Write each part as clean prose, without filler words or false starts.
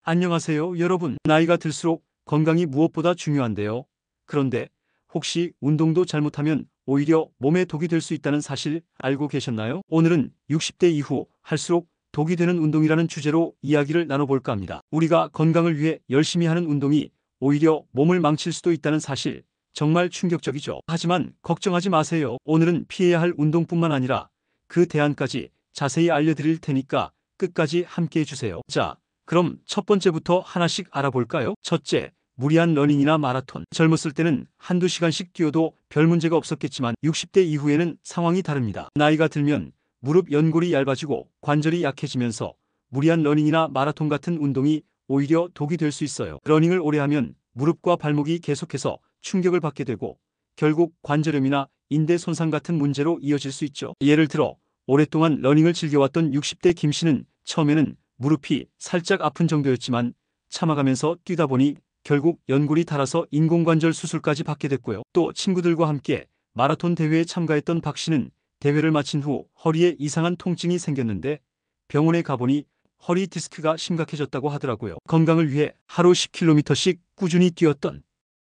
안녕하세요, 여러분. 나이가 들수록 건강이 무엇보다 중요한데요. 그런데 혹시 운동도 잘못하면 오히려 몸에 독이 될 수 있다는 사실 알고 계셨나요? 오늘은 60대 이후 할수록 독이 되는 운동이라는 주제로 이야기를 나눠볼까 합니다. 우리가 건강을 위해 열심히 하는 운동이 오히려 몸을 망칠 수도 있다는 사실 정말 충격적이죠. 하지만 걱정하지 마세요. 오늘은 피해야 할 운동뿐만 아니라 그 대안까지 자세히 알려드릴 테니까 끝까지 함께 해주세요. 자, 그럼 첫 번째부터 하나씩 알아볼까요? 첫째, 무리한 러닝이나 마라톤. 젊었을 때는 한두 시간씩 뛰어도 별 문제가 없었겠지만 60대 이후에는 상황이 다릅니다. 나이가 들면 무릎 연골이 얇아지고 관절이 약해지면서 무리한 러닝이나 마라톤 같은 운동이 오히려 독이 될 수 있어요. 러닝을 오래 하면 무릎과 발목이 계속해서 충격을 받게 되고 결국 관절염이나 인대 손상 같은 문제로 이어질 수 있죠. 예를 들어 오랫동안 러닝을 즐겨왔던 60대 김 씨는 처음에는 무릎이 살짝 아픈 정도였지만 참아가면서 뛰다 보니 결국 연골이 닳아서 인공관절 수술까지 받게 됐고요. 또 친구들과 함께 마라톤 대회에 참가했던 박 씨는 대회를 마친 후 허리에 이상한 통증이 생겼는데 병원에 가보니 허리 디스크가 심각해졌다고 하더라고요. 건강을 위해 하루 10km씩 꾸준히 뛰었던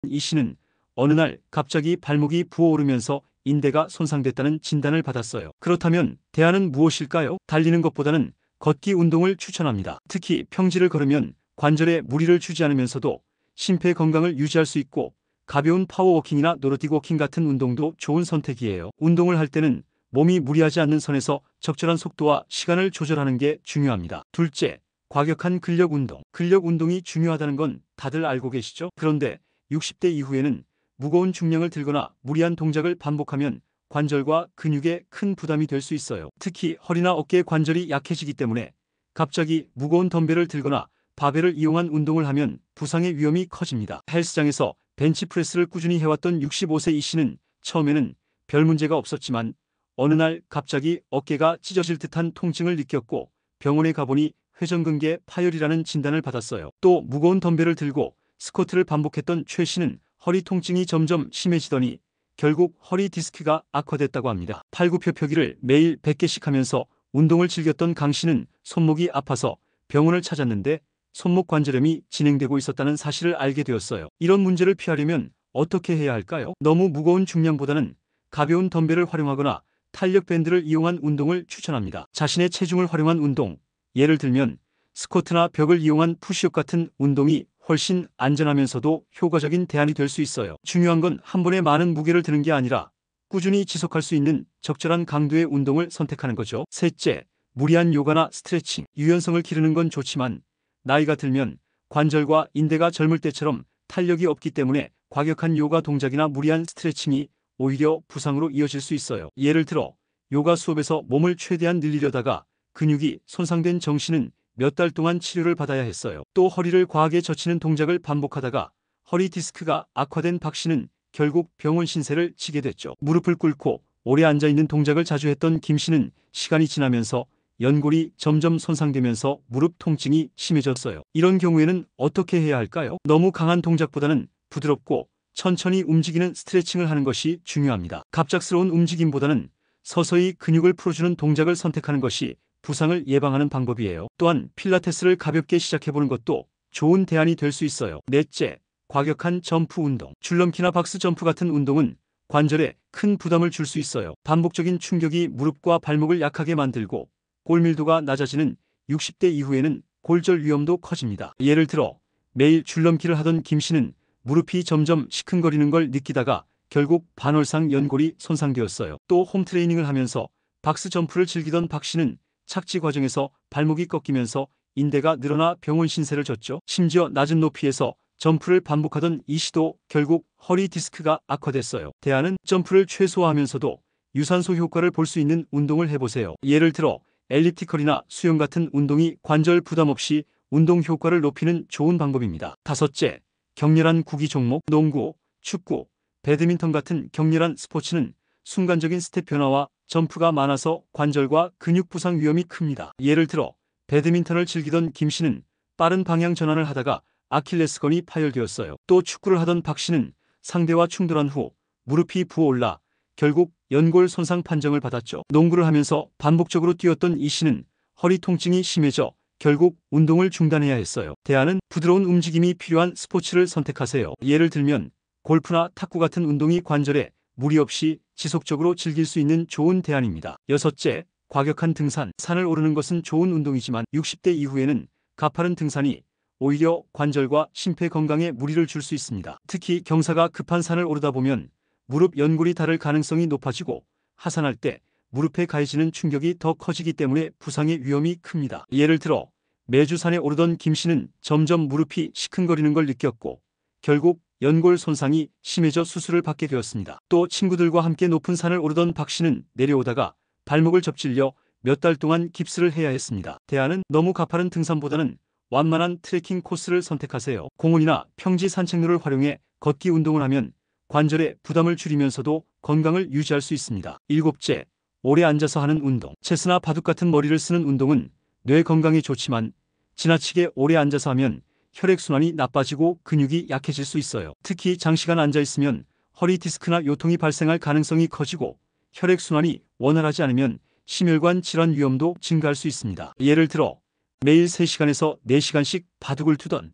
이 씨는 어느 날 갑자기 발목이 부어오르면서 인대가 손상됐다는 진단을 받았어요. 그렇다면 대안은 무엇일까요? 달리는 것보다는 걷기 운동을 추천합니다. 특히 평지를 걸으면 관절에 무리를 주지 않으면서도 심폐 건강을 유지할 수 있고 가벼운 파워워킹이나 노르딕 워킹 같은 운동도 좋은 선택이에요. 운동을 할 때는 몸이 무리하지 않는 선에서 적절한 속도와 시간을 조절하는 게 중요합니다. 둘째, 과격한 근력 운동. 근력 운동이 중요하다는 건 다들 알고 계시죠? 그런데 60대 이후에는 무거운 중량을 들거나 무리한 동작을 반복하면 관절과 근육에 큰 부담이 될 수 있어요. 특히 허리나 어깨 관절이 약해지기 때문에 갑자기 무거운 덤벨을 들거나 바벨을 이용한 운동을 하면 부상의 위험이 커집니다. 헬스장에서 벤치프레스를 꾸준히 해왔던 65세 이 씨는 처음에는 별 문제가 없었지만 어느 날 갑자기 어깨가 찢어질 듯한 통증을 느꼈고 병원에 가보니 회전근개 파열이라는 진단을 받았어요. 또 무거운 덤벨을 들고 스쿼트를 반복했던 최 씨는 허리 통증이 점점 심해지더니 결국 허리 디스크가 악화됐다고 합니다. 팔굽혀펴기를 매일 100개씩 하면서 운동을 즐겼던 강 씨는 손목이 아파서 병원을 찾았는데 손목 관절염이 진행되고 있었다는 사실을 알게 되었어요. 이런 문제를 피하려면 어떻게 해야 할까요? 너무 무거운 중량보다는 가벼운 덤벨을 활용하거나 탄력 밴드를 이용한 운동을 추천합니다. 자신의 체중을 활용한 운동, 예를 들면 스쿼트나 벽을 이용한 푸시업 같은 운동이 훨씬 안전하면서도 효과적인 대안이 될 수 있어요. 중요한 건 한 번에 많은 무게를 드는 게 아니라 꾸준히 지속할 수 있는 적절한 강도의 운동을 선택하는 거죠. 셋째, 무리한 요가나 스트레칭. 유연성을 기르는 건 좋지만 나이가 들면 관절과 인대가 젊을 때처럼 탄력이 없기 때문에 과격한 요가 동작이나 무리한 스트레칭이 오히려 부상으로 이어질 수 있어요. 예를 들어 요가 수업에서 몸을 최대한 늘리려다가 근육이 손상된 정 씨는 몇 달 동안 치료를 받아야 했어요. 또 허리를 과하게 젖히는 동작을 반복하다가 허리 디스크가 악화된 박 씨는 결국 병원 신세를 지게 됐죠. 무릎을 꿇고 오래 앉아있는 동작을 자주 했던 김 씨는 시간이 지나면서 연골이 점점 손상되면서 무릎 통증이 심해졌어요. 이런 경우에는 어떻게 해야 할까요? 너무 강한 동작보다는 부드럽고 천천히 움직이는 스트레칭을 하는 것이 중요합니다. 갑작스러운 움직임보다는 서서히 근육을 풀어주는 동작을 선택하는 것이 부상을 예방하는 방법이에요. 또한 필라테스를 가볍게 시작해보는 것도 좋은 대안이 될 수 있어요. 넷째, 과격한 점프 운동. 줄넘기나 박스 점프 같은 운동은 관절에 큰 부담을 줄 수 있어요. 반복적인 충격이 무릎과 발목을 약하게 만들고 골밀도가 낮아지는 60대 이후에는 골절 위험도 커집니다. 예를 들어 매일 줄넘기를 하던 김 씨는 무릎이 점점 시큰거리는 걸 느끼다가 결국 반월상 연골이 손상되었어요. 또 홈트레이닝을 하면서 박스 점프를 즐기던 박 씨는 착지 과정에서 발목이 꺾이면서 인대가 늘어나 병원 신세를 졌죠. 심지어 낮은 높이에서 점프를 반복하던 이 씨도 결국 허리 디스크가 악화됐어요. 대안은 점프를 최소화하면서도 유산소 효과를 볼 수 있는 운동을 해보세요. 예를 들어 엘리프티컬이나 수영 같은 운동이 관절 부담 없이 운동 효과를 높이는 좋은 방법입니다. 다섯째, 격렬한 구기 종목. 농구, 축구, 배드민턴 같은 격렬한 스포츠는 순간적인 스텝 변화와 점프가 많아서 관절과 근육 부상 위험이 큽니다. 예를 들어 배드민턴을 즐기던 김 씨는 빠른 방향 전환을 하다가 아킬레스건이 파열되었어요. 또 축구를 하던 박 씨는 상대와 충돌한 후 무릎이 부어올라 결국 연골 손상 판정을 받았죠. 농구를 하면서 반복적으로 뛰었던 이 씨는 허리 통증이 심해져 결국 운동을 중단해야 했어요. 대안은 부드러운 움직임이 필요한 스포츠를 선택하세요. 예를 들면 골프나 탁구 같은 운동이 관절에 무리 없이 지속적으로 즐길 수 있는 좋은 대안입니다. 여섯째, 과격한 등산. 산을 오르는 것은 좋은 운동이지만 60대 이후에는 가파른 등산이 오히려 관절과 심폐 건강에 무리를 줄 수 있습니다. 특히 경사가 급한 산을 오르다 보면 무릎 연골이 닳을 가능성이 높아지고 하산할 때 무릎에 가해지는 충격이 더 커지기 때문에 부상의 위험이 큽니다. 예를 들어 매주 산에 오르던 김 씨는 점점 무릎이 시큰거리는 걸 느꼈고 결국 연골 손상이 심해져 수술을 받게 되었습니다. 또 친구들과 함께 높은 산을 오르던 박 씨는 내려오다가 발목을 접질려 몇 달 동안 깁스를 해야 했습니다. 대안은 너무 가파른 등산보다는 완만한 트레킹 코스를 선택하세요. 공원이나 평지 산책로를 활용해 걷기 운동을 하면 관절의 부담을 줄이면서도 건강을 유지할 수 있습니다. 일곱째, 오래 앉아서 하는 운동. 체스나 바둑 같은 머리를 쓰는 운동은 뇌 건강에 좋지만 지나치게 오래 앉아서 하면 혈액순환이 나빠지고 근육이 약해질 수 있어요. 특히 장시간 앉아 있으면 허리 디스크나 요통이 발생할 가능성이 커지고 혈액순환이 원활하지 않으면 심혈관 질환 위험도 증가할 수 있습니다. 예를 들어 매일 3시간에서 4시간씩 바둑을 두던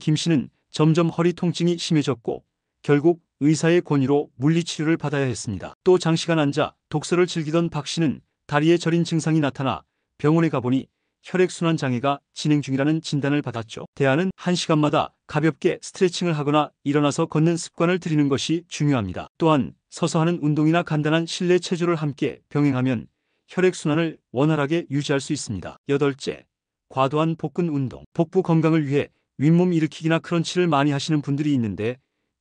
김 씨는 점점 허리 통증이 심해졌고 결국 의사의 권유로 물리치료를 받아야 했습니다. 또 장시간 앉아 독서를 즐기던 박 씨는 다리에 저린 증상이 나타나 병원에 가보니 혈액순환 장애가 진행 중이라는 진단을 받았죠. 대안은 1시간마다 가볍게 스트레칭을 하거나 일어나서 걷는 습관을 들이는 것이 중요합니다. 또한 서서 하는 운동이나 간단한 실내 체조를 함께 병행하면 혈액순환을 원활하게 유지할 수 있습니다. 여덟째, 과도한 복근 운동. 복부 건강을 위해 윗몸 일으키기나 크런치를 많이 하시는 분들이 있는데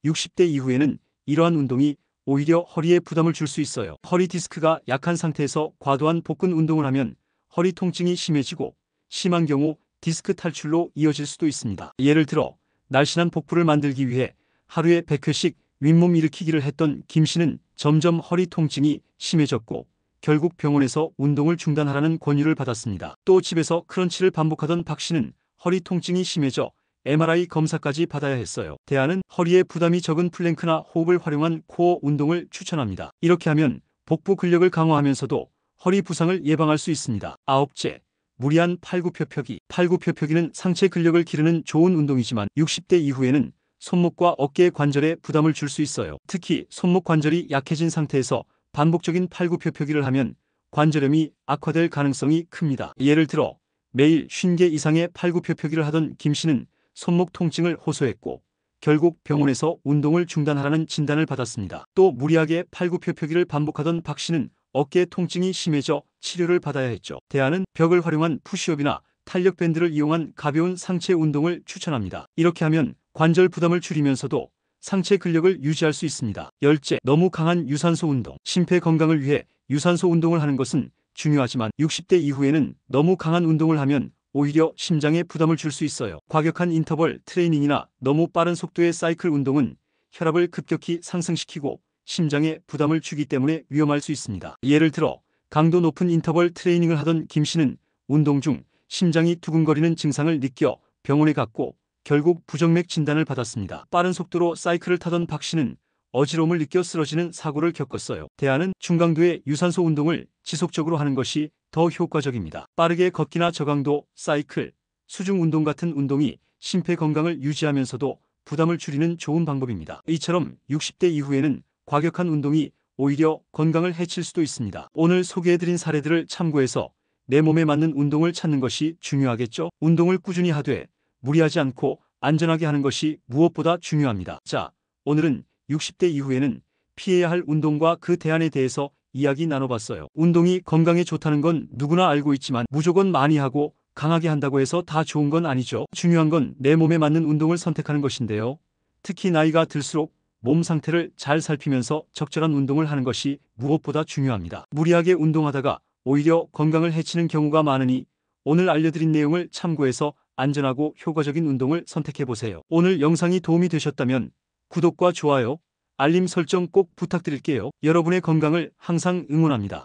60대 이후에는 이러한 운동이 오히려 허리에 부담을 줄 수 있어요. 허리 디스크가 약한 상태에서 과도한 복근 운동을 하면 허리 통증이 심해지고 심한 경우 디스크 탈출로 이어질 수도 있습니다. 예를 들어 날씬한 복부를 만들기 위해 하루에 100회씩 윗몸 일으키기를 했던 김 씨는 점점 허리 통증이 심해졌고 결국 병원에서 운동을 중단하라는 권유를 받았습니다. 또 집에서 크런치를 반복하던 박 씨는 허리 통증이 심해져 MRI 검사까지 받아야 했어요. 대안은 허리에 부담이 적은 플랭크나 호흡을 활용한 코어 운동을 추천합니다. 이렇게 하면 복부 근력을 강화하면서도 허리 부상을 예방할 수 있습니다. 아홉째, 무리한 팔굽혀펴기. 팔굽혀펴기는 상체 근력을 기르는 좋은 운동이지만 60대 이후에는 손목과 어깨 관절에 부담을 줄 수 있어요. 특히 손목 관절이 약해진 상태에서 반복적인 팔굽혀펴기를 하면 관절염이 악화될 가능성이 큽니다. 예를 들어 매일 50개 이상의 팔굽혀펴기를 하던 김 씨는 손목 통증을 호소했고 결국 병원에서 운동을 중단하라는 진단을 받았습니다. 또 무리하게 팔굽혀펴기를 반복하던 박 씨는 어깨 통증이 심해져 치료를 받아야 했죠. 대안은 벽을 활용한 푸시업이나 탄력 밴드를 이용한 가벼운 상체 운동을 추천합니다. 이렇게 하면 관절 부담을 줄이면서도 상체 근력을 유지할 수 있습니다. 열째, 너무 강한 유산소 운동. 심폐 건강을 위해 유산소 운동을 하는 것은 중요하지만 60대 이후에는 너무 강한 운동을 하면 오히려 심장에 부담을 줄 수 있어요. 과격한 인터벌 트레이닝이나 너무 빠른 속도의 사이클 운동은 혈압을 급격히 상승시키고 심장에 부담을 주기 때문에 위험할 수 있습니다. 예를 들어 강도 높은 인터벌 트레이닝을 하던 김 씨는 운동 중 심장이 두근거리는 증상을 느껴 병원에 갔고 결국 부정맥 진단을 받았습니다. 빠른 속도로 사이클을 타던 박 씨는 어지러움을 느껴 쓰러지는 사고를 겪었어요. 대안은 중강도의 유산소 운동을 지속적으로 하는 것이 더 효과적입니다. 빠르게 걷기나 저강도, 사이클, 수중 운동 같은 운동이 심폐 건강을 유지하면서도 부담을 줄이는 좋은 방법입니다. 이처럼 60대 이후에는 과격한 운동이 오히려 건강을 해칠 수도 있습니다. 오늘 소개해드린 사례들을 참고해서 내 몸에 맞는 운동을 찾는 것이 중요하겠죠? 운동을 꾸준히 하되 무리하지 않고 안전하게 하는 것이 무엇보다 중요합니다. 자, 오늘은 60대 이후에는 피해야 할 운동과 그 대안에 대해서 이야기 나눠봤어요. 운동이 건강에 좋다는 건 누구나 알고 있지만 무조건 많이 하고 강하게 한다고 해서 다 좋은 건 아니죠. 중요한 건 내 몸에 맞는 운동을 선택하는 것인데요. 특히 나이가 들수록 몸 상태를 잘 살피면서 적절한 운동을 하는 것이 무엇보다 중요합니다. 무리하게 운동하다가 오히려 건강을 해치는 경우가 많으니 오늘 알려드린 내용을 참고해서 안전하고 효과적인 운동을 선택해보세요. 오늘 영상이 도움이 되셨다면 구독과 좋아요, 알림 설정 꼭 부탁드릴게요. 여러분의 건강을 항상 응원합니다.